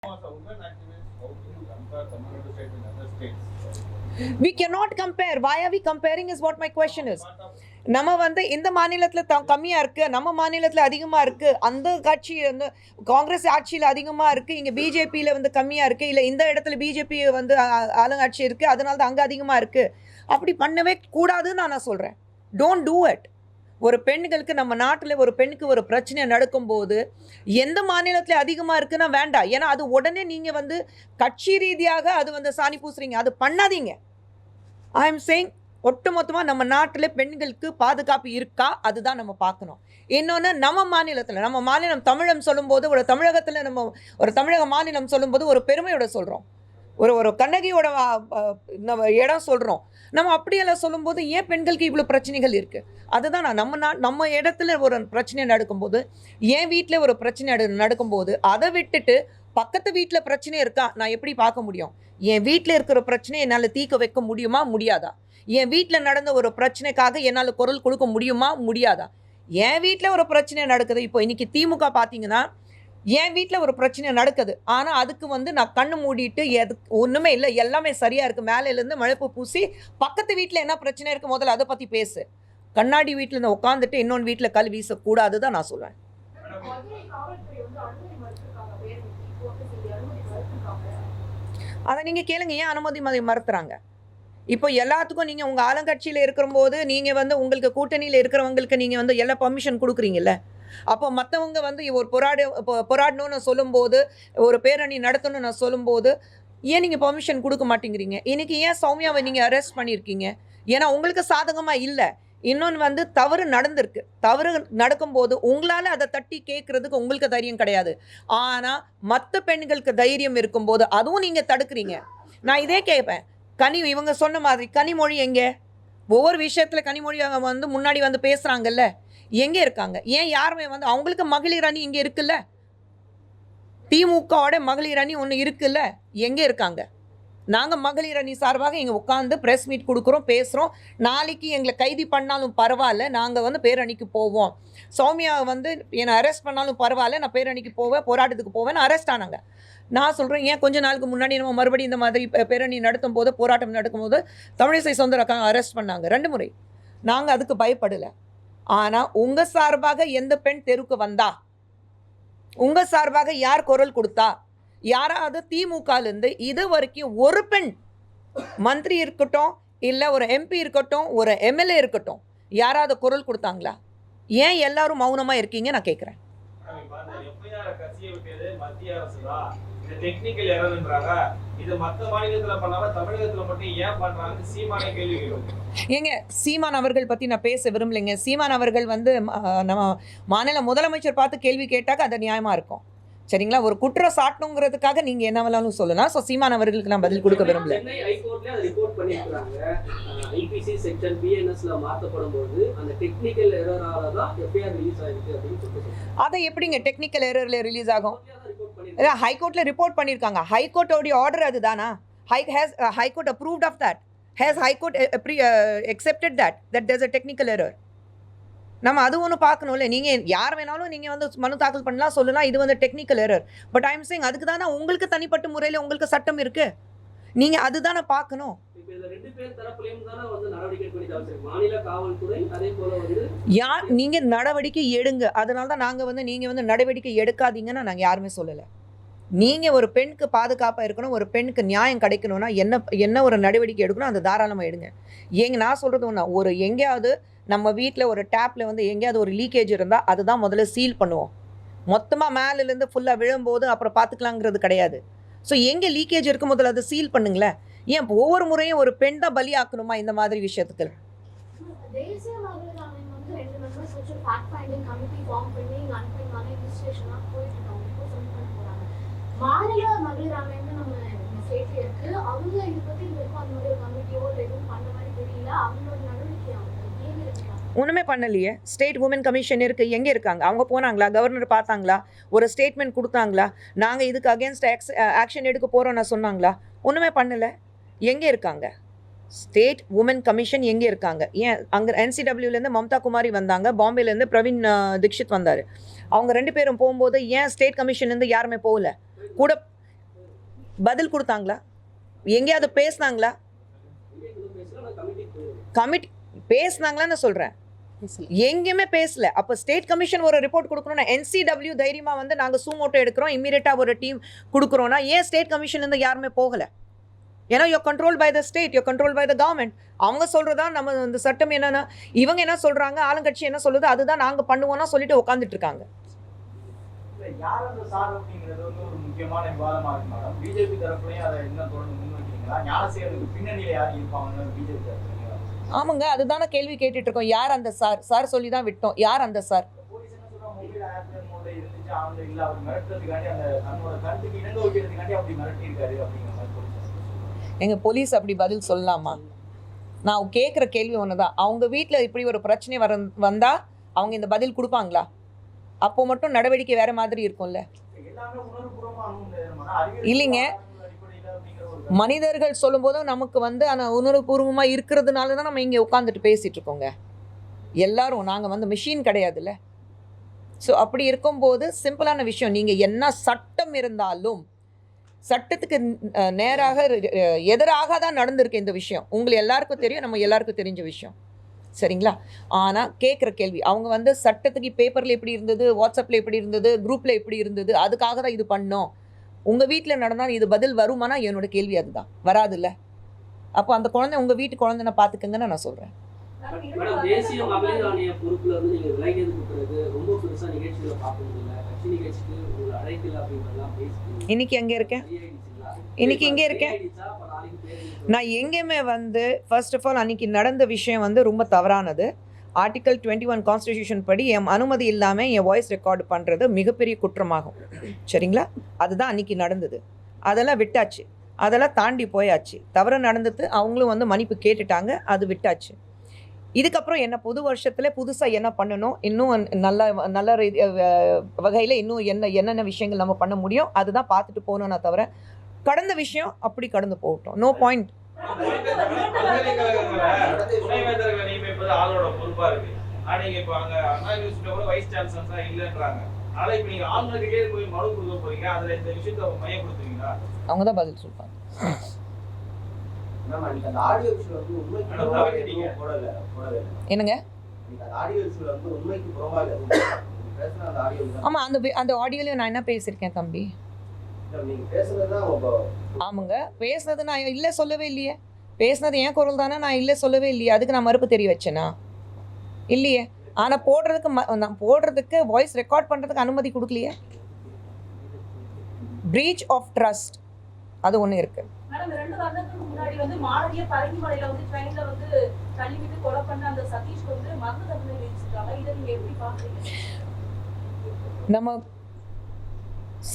We cannot compare. Why are we comparing is what my question is. நம்ம வந்து இந்த மாநிலத்தில் கம்மியாக இருக்குது, நம்ம மாநிலத்தில் அதிகமாக இருக்குது, அந்த கட்சி வந்து காங்கிரஸ் ஆட்சியில் அதிகமாக இருக்குது, இங்கே பிஜேபியில் வந்து கம்மியாக இருக்குது, இல்லை இந்த இடத்துல பிஜேபி வந்து ஆளுங்கட்சி இருக்குது, அதனால தான் அங்கே அதிகமாக இருக்குது. அப்படி பண்ணவே கூடாதுன்னு நான் சொல்கிறேன். Don't do it. ஒரு பெண்களுக்கு நம்ம நாட்டில் ஒரு பெண்ணுக்கு ஒரு பிரச்சனை நடக்கும்போது எந்த மாநிலத்தில் அதிகமாக இருக்குன்னா வேண்டாம். ஏன்னா அது உடனே நீங்கள் வந்து கட்சி ரீதியாக அது வந்து சாணி பூசுறீங்க. அது பண்ணாதீங்க. ஐ எம் சேயிங் ஒட்டுமொத்தமாக நம்ம நாட்டில் பெண்களுக்கு பாதுகாப்பு இருக்கா, அதுதான் நம்ம பார்க்கணும். இன்னொன்று, நம்ம மாநிலம் தமிழம் சொல்லும்போது, ஒரு தமிழகத்தில் நம்ம ஒரு தமிழக மாநிலம் சொல்லும்போது ஒரு பெருமையோட சொல்கிறோம். ஒரு கண்ணகியோட இடம் சொல்கிறோம். நம்ம அப்படியெல்லாம் சொல்லும்போது ஏன் பெண்களுக்கு இவ்வளோ பிரச்சனைகள் இருக்குது? அதுதான் நம்ம இடத்துல ஒரு பிரச்சனை நடக்கும்போது, என் வீட்டில் ஒரு பிரச்சனை நடக்கும்போது அதை விட்டுட்டு பக்கத்து வீட்டில் பிரச்சனை இருக்கா நான் எப்படி பார்க்க முடியும்? என் வீட்டில் இருக்கிற பிரச்சனையை என்னால் தீர்க்க வைக்க முடியுமா, முடியாதா? என் வீட்டில் நடந்த ஒரு பிரச்சனைக்காக என்னால் குரல் கொடுக்க முடியுமா, முடியாதா? என் வீட்டில் ஒரு பிரச்சனை நடக்குது. இப்போ இன்னைக்கு திமுக பார்த்தீங்கன்னா என் வீட்டில் ஒரு பிரச்சனை நடக்குது, ஆனால் அதுக்கு வந்து நான் கண்ணு மூடிட்டு ஒன்றுமே இல்லை, எல்லாமே சரியாக இருக்குது, மேலேருந்து மழைப்பு பூசி பக்கத்து வீட்டில் என்ன பிரச்சனை இருக்குது முதல்ல அதை பற்றி பேசு. கண்ணாடி வீட்டில் இருந்து உட்காந்துட்டு இன்னொன்று வீட்டில் கல் வீசக்கூடாது தான் நான் சொல்லுவேன். அதை நீங்கள் கேளுங்க, ஏன் அனுமதி மறுத்துறாங்க? இப்போ எல்லாத்துக்கும் நீங்கள் உங்கள் ஆளுங்கட்சியில் இருக்கிறபோது நீங்கள் வந்து உங்களுக்கு கூட்டணியில் இருக்கிறவங்களுக்கு நீங்கள் வந்து எல்லா பர்மிஷன் கொடுக்குறீங்கல்ல. அப்போ மற்றவங்க வந்து ஒரு போராடணும்னு சொல்லும்போது, ஒரு பேரணி நடத்தணும்னு நான் சொல்லும்போது ஏன் நீங்கள் பர்மிஷன் கொடுக்க மாட்டேங்கிறீங்க? இன்றைக்கி ஏன் சௌமியாவை நீங்கள் அரெஸ்ட் பண்ணியிருக்கீங்க? ஏன்னா உங்களுக்கு சாதகமாக இல்லை. இன்னொன்று வந்து தவறு நடந்திருக்கு. தவறு நடக்கும்போது உங்களால் அதை தட்டி கேட்குறதுக்கு உங்களுக்கு தைரியம் கிடையாது. ஆனால் மற்ற பெண்களுக்கு தைரியம் இருக்கும்போது அதுவும் நீங்கள் தடுக்கிறீங்க. நான் இதே கேட்பேன், இவங்க சொன்ன மாதிரி கனிமொழி எங்கே? ஒவ்வொரு விஷயத்தில் கனிமொழி வந்து முன்னாடி வந்து பேசுகிறாங்கல்ல, எங்கே இருக்காங்க? ஏன் யாருமே வந்து அவங்களுக்கு மகளிர் அணி இங்கே இருக்குல்ல, திமுகவோட மகளிர் அணி ஒன்று இருக்குல்ல, எங்கே இருக்காங்க? நாங்கள் மகளிர் அணி சார்பாக இங்கே உட்காந்து ப்ரெஸ் மீட் கொடுக்குறோம், பேசுகிறோம். நாளைக்கு எங்களை கைது பண்ணாலும் பரவாயில்ல, நாங்கள் வந்து பேரணிக்கு போவோம். சௌமியா வந்து என்னை அரெஸ்ட் பண்ணாலும் பரவாயில்ல, நான் பேரணிக்கு போவேன், போராட்டத்துக்கு போவேன். அரெஸ்ட் ஆனாங்க. நான் சொல்கிறேன், ஏன் கொஞ்ச நாளுக்கு முன்னாடி நம்ம மறுபடியும் இந்த மாதிரி பேரணி நடத்தும் போது, போராட்டம் நடக்கும்போது தமிழிசை சௌந்தரராஜன் அரெஸ்ட் பண்ணாங்க 2 முறை. நாங்கள் அதுக்கு பயப்படலை. ஆனால் உங்கள் சார்பாக எந்த பெண் தெருவுக்கு வந்தா? உங்கள் சார்பாக யார் குரல் கொடுத்தா? யாராவது திமுகலேருந்து இது வரைக்கும் ஒரு பெண் மந்திரி இருக்கட்டும், இல்லை ஒரு எம்பி இருக்கட்டும், ஒரு எம்எல்ஏ இருக்கட்டும், யாராவது குரல் கொடுத்தாங்களா? ஏன் எல்லாரும் மௌனமாக இருக்கீங்க நான் கேட்குறேன். டெக்னிக்கல் எரர்ன்றாங்க. இது மற்ற மாநிலத்துல பண்ணாம தமிழகத்துல மட்டும் ஏன் பண்றாங்க? சீமானே கேள்வி கேட்கும். ஏங்க, சீமான் அவர்கள் பற்றி நான் பேச விரும்பலைங்க. சீமான் அவர்கள் வந்து நம்ம மாநில முதலமைச்சர் பார்த்து கேள்வி கேட்டாக்க அது நியாயமாக இருக்கும். சரிங்களா? ஒரு குற்றம் சாட்டணுங்கிறதுக்காக நீங்கள் என்ன வேணாலும் சொல்லலாம். ஸோ சீமான் அவர்களுக்கு நான் பதில் கொடுக்க விரும்பல. ரிப்போர்ட் பண்ணிருக்காங்க, ஐபிசி செக்ஷன் பிஎன்எஸ்ல மாற்றப்படும் போது அந்த டெக்னிக்கல் எரரால தான் எஃப்ஐஆர் ரிலீஸ் ஆயிருக்கு அப்படின்னு சொல்லிட்டு. அதை எப்படிங்க டெக்னிக்கல் எரர்ல ரிலீஸ் ஆகும்? ஹைகோர்ட்ல ரிப்போர்ட் பண்ணியிருக்காங்க. ஹைகோர்ட்டோடைய ஆர்டர் அதுதானா? High court approved of that. Has high court accepted that there's a technical error? நம்ம அது ஒன்று பார்க்கணும்ல. நீங்கள் யார் வேணாலும் நீங்கள் வந்து மனு தாக்கல் பண்ணலாம், சொல்லலாம் இது வந்து technical error. But I am saying அதுக்கு தானே உங்களுக்கு தனிப்பட்ட முறையில் உங்களுக்கு சட்டம் இருக்குது. நீங்கள் அதுதானே பார்க்கணும். யார் நீங்கள் நடவடிக்கை எடுங்க. அதனால தான் நாங்கள் வந்து நீங்கள் வந்து நடவடிக்கை எடுக்காதீங்கன்னு நாங்கள் யாருமே சொல்லலை. நீங்கள் ஒரு பெண்ணுக்கு பாதுகாப்பாக இருக்கணும், ஒரு பெண்ணுக்கு நியாயம் கிடைக்கணும்னா என்ன ஒரு நடவடிக்கை எடுக்கணும், அந்த தாராளமாக எடுங்க. நான் சொல்கிறது ஒன்றா, ஒரு எங்கேயாவது நம்ம வீட்டில் ஒரு டேப்பில் வந்து எங்கேயாவது ஒரு லீக்கேஜ் இருந்தால் அதுதான் முதல்ல சீல் பண்ணுவோம். மொத்தமாக மேலேருந்து ஃபுல்லாக விழும்போது அப்புறம் பார்த்துக்கலாங்கிறது கிடையாது. ஸோ எங்கே லீக்கேஜ் இருக்கும் முதல்ல அதை சீல் பண்ணுங்களேன். ஏன் ஒவ்வொரு முறையும் ஒரு பெண் தான் பலியாக்கணுமா இந்த மாதிரி விஷயத்துக்கு? மாநில மகளிர் ஆணையம் நம்ம ஸ்டேட்ல இருக்கு, அவங்க இதை பத்தி அந்த மாதிரி கமிட்டியோ எதுவும் பண்ண மாதிரி தெரியல. அவங்களோட நடவடிக்கை ஒன்றுமே பண்ணலையே. ஸ்டேட் உமன் கமிஷன் இருக்குது, எங்கே இருக்காங்க? அவங்க போனாங்களா? கவர்னர் பார்த்தாங்களா? ஒரு ஸ்டேட்மெண்ட் கொடுத்தாங்களா? நாங்கள் இதுக்கு அகேன்ஸ்ட் ஆக்ஷன் எடுக்க போகிறோன்னு சொன்னாங்களா? ஒன்றுமே பண்ணலை. எங்கே இருக்காங்க ஸ்டேட் உமன் கமிஷன்? எங்கே இருக்காங்க? ஏன் அங்கே NCWலேருந்து மம்தா குமாரி வந்தாங்க, பாம்பேலேருந்து பிரவீன் தீக்ஷித் வந்தார். அவங்க 2 பேரும் போகும்போது ஏன் ஸ்டேட் கமிஷன்லேருந்து யாருமே போகல? கூட பதில் கொடுத்தாங்களா? எங்கேயாவது பேசுனாங்களா? கமிட்டி பேசுனாங்களான்னு சொல்கிறேன். எங்கேயுமே பேசல. அப்போ ஸ்டேட் கமிஷன் ஒரு ரிப்போர்ட் கொடுக்கணும்னா NCW தைரியமாக வந்து நாங்கள் சூமோட்டோ எடுக்கிறோம், இம்மீடியட்டாக ஒரு டீம் கொடுக்குறோன்னா ஏன் ஸ்டேட் கமிஷன்லேருந்து யாருமே போகலை? ஏன்னா you control by the state, you control by the government. அவங்க சொல்கிறதா நம்ம இந்த சட்டம் என்னென்னா, இவங்க என்ன சொல்கிறாங்க, ஆளுங்கட்சி என்ன சொல்லுது, அதுதான் நாங்கள் பண்ணுவோம்னா சொல்லிட்டு உட்காந்துட்டு இருக்காங்க. யார் அந்த சார் அப்படிங்கிறது வந்து ஒரு முக்கியமான விவாதமா இருக்கு மேடம். பிஜேபி தரப்புலையும் அதை என்ன தொடர்ந்து முன்வைக்கிறீங்களா? ஞானசேகருக்கு பின்னணியில யார் இருப்பாங்கன்னு பிஜேபி தரப்புல ஆமாங்க, அதுதான கேள்வி கேட்டுட்டு இருக்கோம். யார் அந்த சார்? சார் சொல்லி தான் விட்டோம். யார் அந்த சார்? போலீஸ் என்ன சொல்றாங்க, மொபைல் ஆப்ல மோட இருந்துச்சு, ஆன்ல இல்ல, அவர் மிரட்டுறதுக்காண்டி அந்த தன்னோட கருத்துக்கு இணங்க வைக்கிறதுக்காண்டி அப்படி மிரட்டி இருக்காரு அப்படிங்கிற மாதிரி போலீஸ். எங்க போலீஸ் அப்படி பதில் சொல்லலாமா? நான் கேட்குற கேள்வி ஒண்ணுதான். அவங்க வீட்டில் இப்படி ஒரு பிரச்சனை வந்தா அவங்க இந்த பதில் கொடுப்பாங்களா? அப்போ மட்டும் நடவடிக்கை வேற மாதிரி இருக்கும்ல. இல்லைங்க, மனிதர்கள் சொல்லும்போதும் நமக்கு வந்து ஆனால் உணர்வுபூர்வமாக இருக்கிறதுனால தான் நம்ம இங்கே உட்காந்துட்டு பேசிகிட்டு இருக்கோங்க. எல்லாரும் நாங்கள் வந்து மிஷின் கிடையாதுல்ல. ஸோ அப்படி இருக்கும்போது சிம்பிளான விஷயம், நீங்கள் என்ன சட்டம் இருந்தாலும் சட்டத்துக்கு நேராக எதிராக தான் நடந்திருக்கு இந்த விஷயம். உங்களுக்கு எல்லாருக்கும் தெரியும், நம்ம எல்லாருக்கும் தெரிஞ்ச விஷயம், சரிங்களா? ஆனால் கேட்குற கேள்வி, அவங்க வந்து சட்டத்துக்கு பேப்பரில் எப்படி இருந்தது, வாட்ஸ்அப்பில் எப்படி இருந்தது, குரூப்பில் எப்படி இருந்தது, அதுக்காக தான் இது பண்ணோம். உங்கள் வீட்டில் நடந்தால் இது பதில் வருமானா என்னோட கேள்வி அதுதான். வராதுல்ல. அப்போ அந்த குழந்தை உங்கள் வீட்டு குழந்தைனை பார்த்துக்கங்கன்னு நான் சொல்கிறேன். மேடம், தேசிய மகளிர் ஆணைய பொறுப்புல இருந்து நீங்கள் விலகியதுக்கு பிறகு ரொம்ப பெருசாக நிகழ்ச்சிகளை பார்க்க முடியல. கட்சி நிகழ்ச்சிக்கு உங்களை அழைக்கல அப்படின்றதெல்லாம் பேசி இன்னைக்கு எங்கே இருக்கேன்? இன்னைக்கு இங்கே இருக்கேன். நான் எங்கேயுமே வந்து ஃபர்ஸ்ட் ஆஃப் ஆல் அன்றைக்கி நடந்த விஷயம் வந்து ரொம்ப தவறானது. ஆர்டிகல் 21 கான்ஸ்டிடியூஷன் படி என் அனுமதி இல்லாமல் என் வாய்ஸ் ரெக்கார்டு பண்ணுறது மிகப்பெரிய குற்றமாகும், சரிங்களா? அதுதான் அன்றைக்கி நடந்தது. அதெல்லாம் விட்டாச்சு, அதெல்லாம் தாண்டி போயாச்சு. தவறு நடந்தது, அவங்களும் வந்து மன்னிப்பு கேட்டுட்டாங்க, அது விட்டாச்சு. இதுக்கப்புறம் என்ன புது வருஷத்தில் புதுசாக என்ன பண்ணணும், இன்னும் நல்ல வகையில் இன்னும் என்னென்ன விஷயங்கள் நம்ம பண்ண முடியும் அதுதான் பார்த்துட்டு போகணும்னா தவிர கடந்த விஷயம் அப்படி கடந்து போகட்டும். No point. துணைவேந்தர்களை நியமிப்பது ஆளோட பொறுப்பா இருக்கு. நீங்க இப்ப அங்க அண்ணா யூனிவர்சிட்டில கூட வைஸ் சான்சலர்ஸா இல்லன்றாங்க. ஆனா இப்ப நீங்க ஆளுநருக்கே போய் மனு கொடுக்க போறீங்க, அதுல இந்த விஷயத்தை மையப்படுத்துவீங்களா? அவங்க தான் பதில் சொல்றாங்க. மேம், அந்த ஆடியோ விஷயம் வந்து உண்மைக்கு போடல. என்னங்க? அந்த ஆடியோ விஷயம் வந்து உண்மைக்கு புறம்பாக பேசுன அந்த ஆடியோ. ஆமா, அந்த ஆடியோல நான் என்ன பேசியிருக்கேன் தம்பி? நீங்க பேசுனதுதான். ஆமாங்க, பேசுனது நான் இல்லை சொல்லவே இல்லையே. பேசுனது என் குரல் தானே, நான் இல்லை சொல்லவே இல்லையே. அதுக்கு நான் மறுப்பு தெரிய வச்சேனா? இல்லையே. ஆனால் நான் போடுறதுக்கு வாய்ஸ் ரெக்கார்ட் பண்ணுறதுக்கு அனுமதி கொடுக்கலையே. பிரீச் ஆஃப் ட்ரஸ்ட் அது ஒன்று இருக்குது. மேடம், 2 வருடத்துக்கு முன்னாடி வந்து மாணவிய பரங்கிமலையில வந்து ட்ரெயின்ல வந்து தள்ளிவிட்டு கொலை பண்ண அந்த சதீஷ் வந்து மரண தண்டனை விதிச்சிருக்காங்க. இதை நீங்க எப்படி பாக்குறீங்க? நம்ம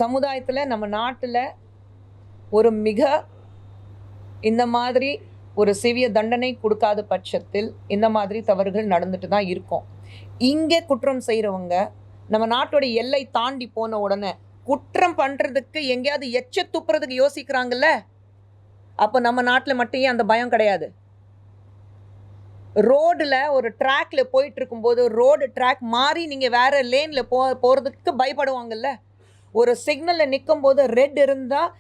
சமுதாயத்தில், நம்ம நாட்டில் ஒரு மிக இந்த மாதிரி ஒரு சிவிய தண்டனை கொடுக்காத பட்சத்தில் இந்த மாதிரி தவறுகள் நடந்துட்டு தான் இருக்கும். இங்கே குற்றம் செய்கிறவங்க நம்ம நாட்டோட எல்லை தாண்டி போன உடனே குற்றம் பண்ணுறதுக்கு எங்கேயாவது எச்ச துப்புறதுக்கு யோசிக்கிறாங்கல்ல. அப்போ நம்ம நாட்டில் மட்டும் ஏன் அந்த பயம் கிடையாது? ரோடில் ஒரு ட்ராக்ல போயிட்டு இருக்கும்போது ரோடு ட்ராக் மாறி நீங்கள் வேறு லேனில் போகிறதுக்கு பயப்படுவாங்கல்ல. ஒரு சிக்னலில் நிற்கும் போது ரெட் இருந்தால்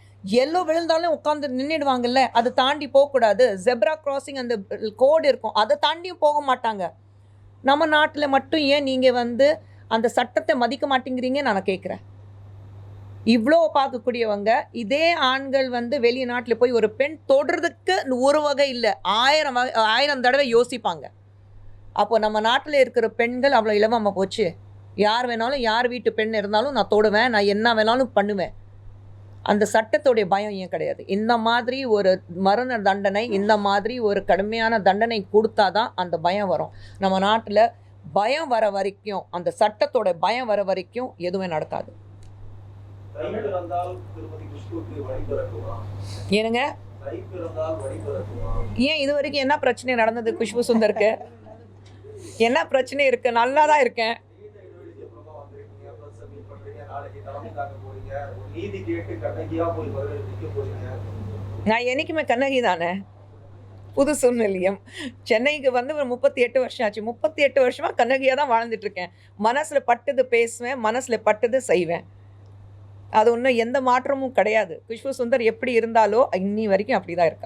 எல்லோ விழுந்தாலும் உட்காந்து நின்றுடுவாங்கல்ல. அதை தாண்டி போகக்கூடாது. ஜெப்ரா கிராசிங் அந்த கோடு இருக்கும், அதை தாண்டியும் போக மாட்டாங்க. நம்ம நாட்டில் மட்டும் ஏன் நீங்கள் வந்து அந்த சட்டத்தை மதிக்க மாட்டேங்கிறீங்க நான் கேட்குறேன். இவ்வளோ பார்க்கக்கூடியவங்க இதே ஆண்கள் வந்து வெளிநாட்டில் போய் ஒரு பெண் தொடுறதுக்கு ஒரு வகை இல்லை, 1000 தடவை யோசிப்பாங்க. அப்போ நம்ம நாட்டில் இருக்கிற பெண்கள் அவ்வளோ இலவமாக போச்சு. யார் வேணாலும், யார் வீட்டு பெண் இருந்தாலும் நான் தொடுவேன், நான் என்ன வேணாலும் பண்ணுவேன். அந்த சட்டத்தோடைய பயம் ஏன் கிடையாது? இந்த மாதிரி ஒரு மரண தண்டனை, இந்த மாதிரி ஒரு கடுமையான தண்டனை கொடுத்தா தான் அந்த பயம் வரும். நம்ம நாட்டில் பயம் வர வரைக்கும், அந்த சட்டத்தோட பயம் வர வரைக்கும் எதுவுமே நடக்காது. ஏனுங்க, ஏன் இது வரைக்கும் என்ன பிரச்சனை நடந்தது? குஷ்பு சுந்தருக்கு என்ன பிரச்சனை இருக்கு? நல்லா தான் இருக்கேன். நான் என்னைக்குமே கண்ணகி தானே. புது சூழ்நிலையம் சென்னைக்கு வந்து ஒரு 38 வருஷம் ஆச்சு. 38 வருஷமாக கண்ணகியாக தான் வாழ்ந்துட்டுருக்கேன். மனசில் பட்டது பேசுவேன், மனசில் பட்டது செய்வேன். அது ஒன்றும் எந்த மாற்றமும் கிடையாது. குஷ்பு சுந்தர் எப்படி இருந்தாலோ இன்னி வரைக்கும் அப்படி தான் இருக்கா.